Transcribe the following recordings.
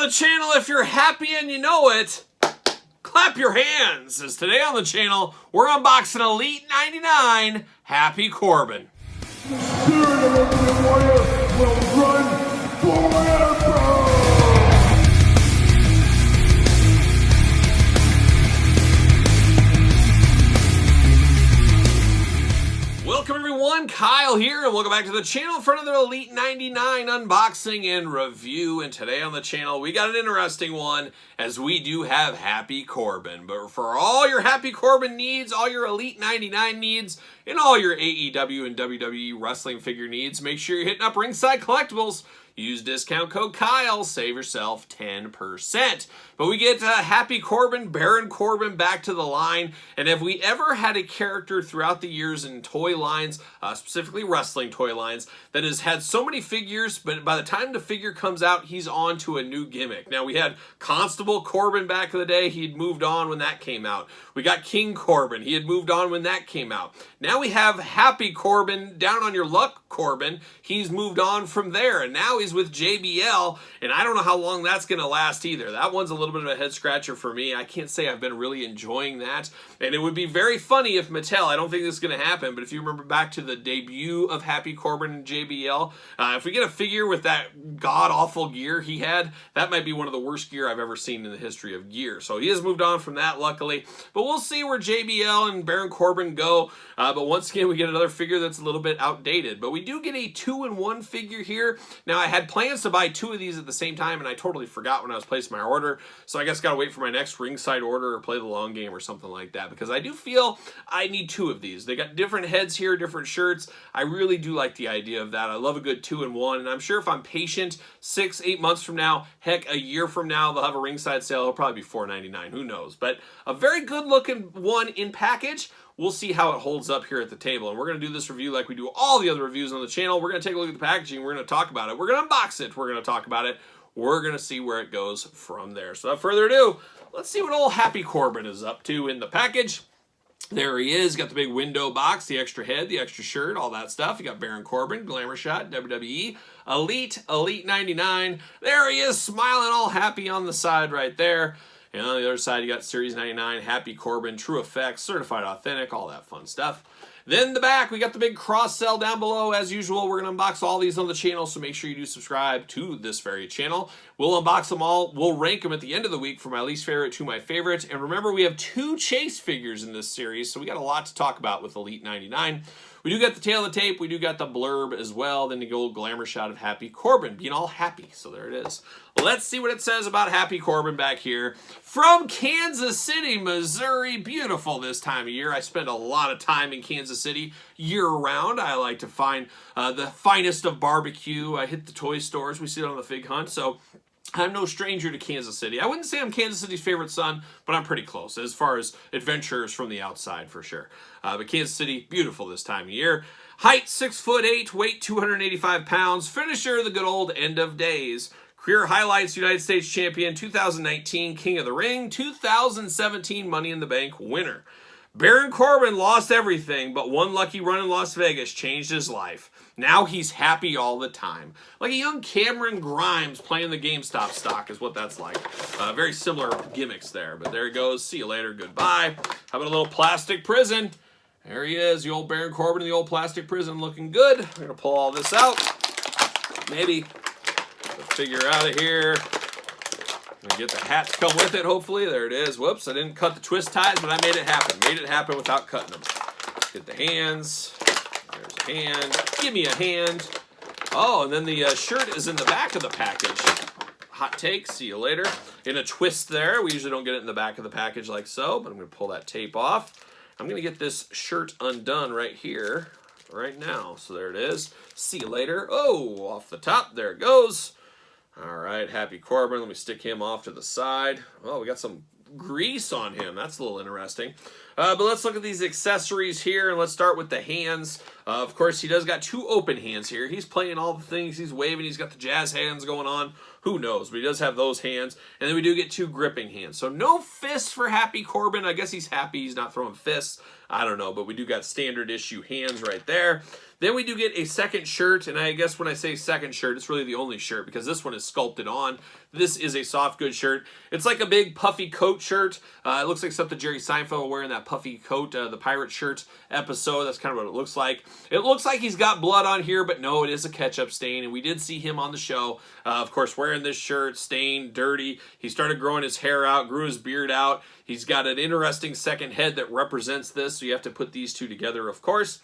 the channel if you're happy and you know it. Clap your hands, as today on the channel, we're unboxing Elite 99 Happy Corbin. The spirit of Ultimate Warrior will run forever! Welcome everyone, Kyle here, and welcome back to the channel for another Elite 99 unboxing and review. And today on the channel, we got an interesting one, as we do have Happy Corbin. But for all your Happy Corbin needs, all your Elite 99 needs, and all your AEW and WWE wrestling figure needs, make sure you're hitting up Ringside Collectibles. Use discount code Kyle, save yourself 10%. But we get Happy Corbin, Baron Corbin back to the line. And have we ever had a character throughout the years in toy lines, specifically wrestling toy lines, that has had so many figures, but by the time the figure comes out, he's on to a new gimmick? Now, we had Constable Corbin back in the day. He'd moved on when that came out. We got King Corbin. He had moved on when that came out. Now we have Happy Corbin, down on your luck Corbin. He's moved on from there, and now he's with JBL, and I don't know how long that's going to last either. That one's a little bit of a head scratcher for me. I can't say I've been really enjoying that, and it would be very funny if Mattel, I don't think this is going to happen, but if you remember back to the debut of Happy Corbin and JBL, if we get a figure with that god-awful gear he had, that might be one of the worst gear I've ever seen in the history of gear. So he has moved on from that, luckily, but we'll see where JBL and Baron Corbin go. But once again, we get another figure that's a little bit outdated, but we do get a 2-in-1 figure here. Now, I had plans to buy two of these at the same time, and I totally forgot when I was placing my order, so I guess gotta wait for my next ringside order or play the long game or something like that, because I do feel I need two of these. They got different heads here, different shirts. I really do like the idea of that. I love a good 2-in-1, and I'm sure if I'm patient, 6-8 months from now, heck, a year from now, they'll have a ringside sale. It'll probably be $4.99, who knows, but a very good looking one in package. We'll see how it holds up here at the table, and we're going to do this review like we do all the other reviews on the channel. We're going to take a look at the packaging. We're going to talk about it. We're going to unbox it. We're going to talk about it. We're going to see where it goes from there. So without further ado, let's see what old Happy Corbin is up to in the package. There he is. Got the big window box, the extra head, the extra shirt, all that stuff. You got Baron Corbin, Glamour Shot, WWE, Elite 99. There he is, smiling all happy on the side right there. And on the other side, you got Series 99, Happy Corbin, True Effects, Certified Authentic, all that fun stuff. Then the back, we got the big cross sell down below. As usual, we're going to unbox all these on the channel, so make sure you do subscribe to this very channel. We'll unbox them all. We'll rank them at the end of the week from my least favorite to my favorite. And remember, we have 2 chase figures in this series, so we got a lot to talk about with Elite 99. We do got the tail of the tape. We do got the blurb as well. Then the old glamour shot of Happy Corbin being all happy. So there it is. Let's see what it says about Happy Corbin back here. From Kansas City, Missouri. Beautiful this time of year. I spend a lot of time in Kansas City year-round. I like to find the finest of barbecue. I hit the toy stores. We see it on the Fig Hunt. So I'm no stranger to Kansas City. I wouldn't say I'm Kansas City's favorite son, but I'm pretty close as far as adventures from the outside for sure. But Kansas City, beautiful this time of year. Height 6'8", weight 285 pounds. Finisher, the good old End of Days. Career highlights: United States Champion, 2019 King of the Ring, 2017 Money in the Bank winner. Baron Corbin lost everything, but one lucky run in Las Vegas changed his life. Now he's happy all the time. Like a young Cameron Grimes playing the GameStop stock is what that's like. Very similar gimmicks there, but there he goes. See you later. Goodbye. How about a little plastic prison? There he is, the old Baron Corbin in the old plastic prison, looking good. We're going to pull all this out. Maybe get the figure out of here. And get the hat to come with it, hopefully. There it is. Whoops, I didn't cut the twist ties, but I made it happen. Made it happen without cutting them. Get the hands. There's a hand. Give me a hand. Oh, and then the shirt is in the back of the package. Hot take. See you later. In a twist there. We usually don't get it in the back of the package like so, but I'm going to pull that tape off. I'm going to get this shirt undone right here, right now. So there it is. See you later. Oh, off the top. There it goes. All right, Happy Corbin. Let me stick him off to the side. Oh, we got some grease on him. That's a little interesting. But let's look at these accessories here, and let's start with the hands. Of course, he does got 2 open hands here. He's playing all the things. He's waving. He's got the jazz hands going on. Who knows? But he does have those hands. And then we do get 2 gripping hands. So no fists for Happy Corbin. I guess he's happy he's not throwing fists. I don't know, but we do got standard issue hands right there. Then we do get a second shirt, and I guess when I say second shirt, it's really the only shirt because this one is sculpted on. This is a soft goods shirt. It's like a big puffy coat shirt. It looks like something Jerry Seinfeld wearing that puffy coat, the pirate shirt episode. That's kind of what it looks like. It looks like he's got blood on here, but no, it is a ketchup stain, and we did see him on the show, of course, wearing this shirt, stained, dirty. He started growing his hair out, grew his beard out. He's got an interesting second head that represents this, so you have to put these two together, of course.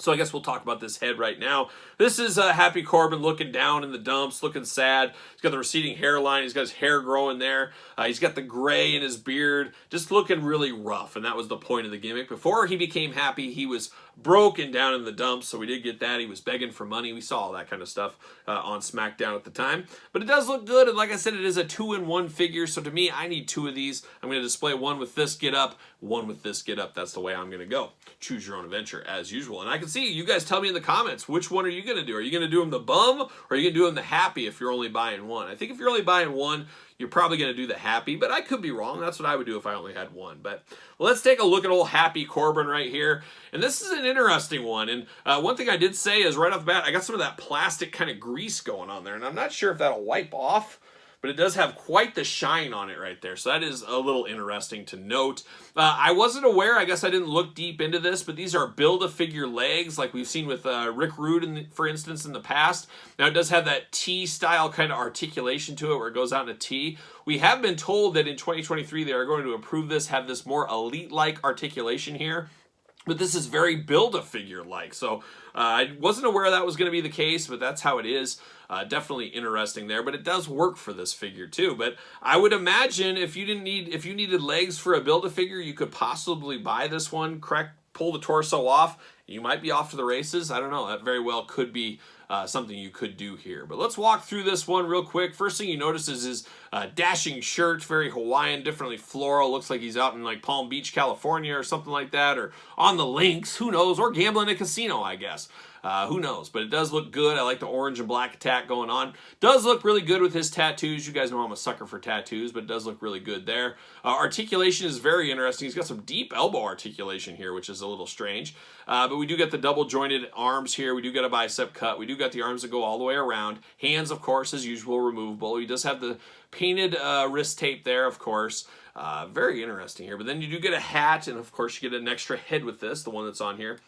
So I guess we'll talk about this head right now. This is Happy Corbin looking down in the dumps, looking sad. He's got the receding hairline. He's got his hair growing there. He's got the gray in his beard, just looking really rough, and that was the point of the gimmick. Before he became happy, he was broken down in the dumps, so we did get that. He was begging for money. We saw all that kind of stuff on SmackDown at the time. But it does look good, and like I said, it is a 2-in-1 figure, so to me, I need 2 of these. I'm going to display one with this get up, one with this get up. That's the way I'm going to go. Choose your own adventure, as usual. And I can see you guys tell me in the comments, which one are you going to do? Are you going to do them the bum, or are you going to do them the happy if you're only buying one? I think if you're only buying one, you're probably going to do the happy, but I could be wrong. That's what I would do if I only had one. But let's take a look at old Happy Corbin right here. And this is an interesting one. And one thing I did say is right off the bat, I got some of that plastic kind of grease going on there. And I'm not sure if that'll wipe off, but it does have quite the shine on it right there. So that is a little interesting to note. I wasn't aware, I guess I didn't look deep into this, but these are Build-A-Figure legs like we've seen with Rick Rude, for instance, in the past. Now it does have that T-style kind of articulation to it where it goes out in a T. We have been told that in 2023 they are going to improve this, have this more elite-like articulation here. But this is very Build-A-Figure-like. So I wasn't aware that was going to be the case, but that's how it is. Definitely interesting there, but it does work for this figure too. But I would imagine if you needed legs for a Build-A-Figure, you could possibly buy this one, pull the torso off, you might be off to the races. I don't know. That very well could be something you could do here. But let's walk through this one real quick. First thing you notice is his dashing shirt, very Hawaiian, differently floral. Looks like he's out in like Palm Beach, California or something like that, or on the links, who knows, or gambling in a casino, I guess. Who knows, but it does look good. I like the orange and black attack going on. Does look really good with his tattoos. You guys know I'm a sucker for tattoos, but it does look really good there. Articulation is very interesting. He's got some deep elbow articulation here, which is a little strange. But we do get the double jointed arms here. We do get a bicep cut. We do got the arms that go all the way around. Hands, of course, as usual, removable. He does have the painted wrist tape there, of course. Very interesting here. But then you do get a hat, and of course you get an extra head with this, the one that's on here.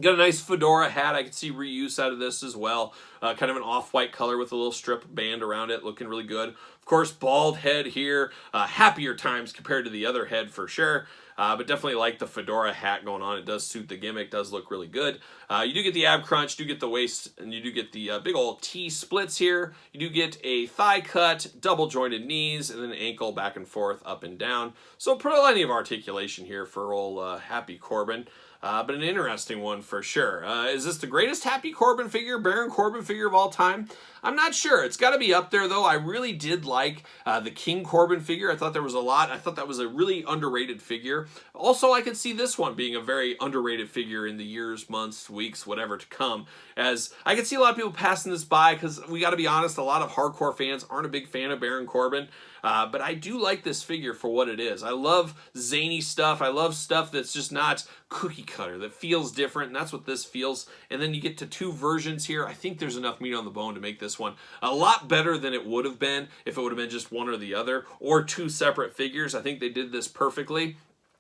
Got a nice fedora hat. I can see reuse out of this as well. Kind of an off-white color with a little strip band around it, looking really good. Of course, bald head here. Happier times compared to the other head for sure. But definitely like the fedora hat going on. It does suit the gimmick, does look really good. You do get the ab crunch, you do get the waist, and you do get the big old T splits here. You do get a thigh cut, double jointed knees, and then ankle back and forth, up and down. So plenty of articulation here for old Happy Corbin. But an interesting one for sure. Is this the greatest Happy Corbin figure, Baron Corbin figure of all time? I'm not sure. It's got to be up there, though. I really did like the King Corbin figure. I thought there was a lot. I thought that was a really underrated figure. Also, I could see this one being a very underrated figure in the years, months, weeks, whatever to come. As I could see a lot of people passing this by because we got to be honest, a lot of hardcore fans aren't a big fan of Baron Corbin. But I do like this figure for what it is. I love zany stuff. I love stuff that's just not cookie cutter, that feels different, and that's what this feels. And then you get to 2 versions here. I think there's enough meat on the bone to make this one a lot better than it would have been if it would have been just one or the other, or 2 separate figures. I think they did this perfectly.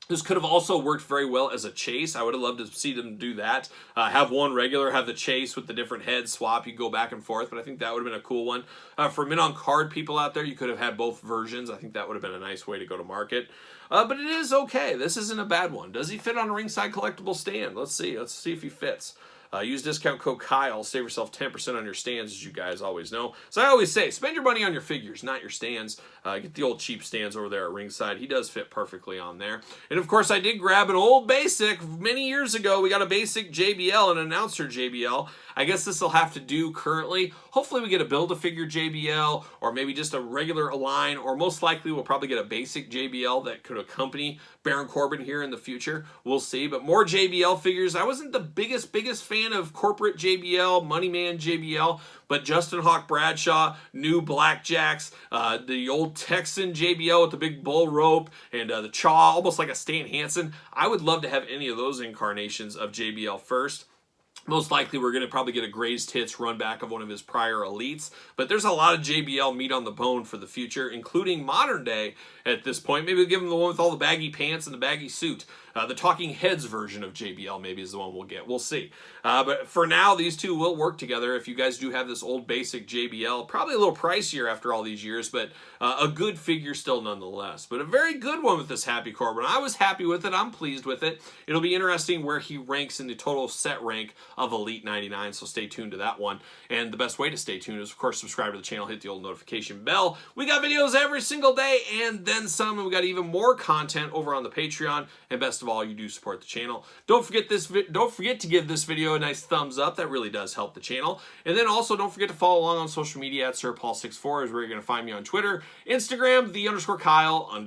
This could have also worked very well as a chase. I would have loved to see them do that. Have one regular, have the chase with the different heads swap. You go back and forth, but I think that would have been a cool one. For mint on card people out there, you could have had both versions. I think that would have been a nice way to go to market. But it is okay. This isn't a bad one. Does he fit on a ringside collectible stand? Let's see. Let's see if he fits. Use discount code Kyle. Save yourself 10% on your stands, as you guys always know. So I always say, spend your money on your figures, not your stands. Get the old cheap stands over there at ringside. He does fit perfectly on there. And of course, I did grab an old basic many years ago. We got a basic JBL, an announcer JBL. I guess this will have to do currently. Hopefully we get a Build-A-Figure JBL, or maybe just a regular Align, or most likely we'll probably get a basic JBL that could accompany Baron Corbin here in the future. We'll see. But more JBL figures. I wasn't the biggest fan fan of corporate JBL, money man JBL, but Justin Hawk Bradshaw, new Blackjacks, the old Texan JBL with the big bull rope, and the chaw, almost like a Stan Hansen. I would love to have any of those incarnations of JBL first. Most likely we're going to probably get a grazed hits run back of one of his prior elites, but there's a lot of JBL meat on the bone for the future, including modern day at this point. Maybe we'll give him the one with all the baggy pants and the baggy suit. The Talking Heads version of JBL maybe is the one we'll get. We'll see. But for now, these two will work together. If you guys do have this old basic JBL, probably a little pricier after all these years, but a good figure still nonetheless. But a very good one with this Happy Corbin. I was happy with it. I'm pleased with it. It'll be interesting where he ranks in the total set rank of Elite 99, so stay tuned to that one. And the best way to stay tuned is, of course, subscribe to the channel, hit the old notification bell. We got videos every single day and then some, and we got even more content over on the Patreon. And best of all, you do support the channel. Don't forget to give this video a nice thumbs up. That really does help the channel. And then also don't forget to follow along on social media at SirPaul64 is where you're going to find me on Twitter, Instagram, _Kyle_Peterson.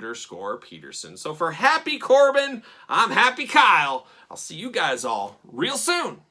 So for Happy Corbin, I'm Happy Kyle. I'll see you guys all real soon.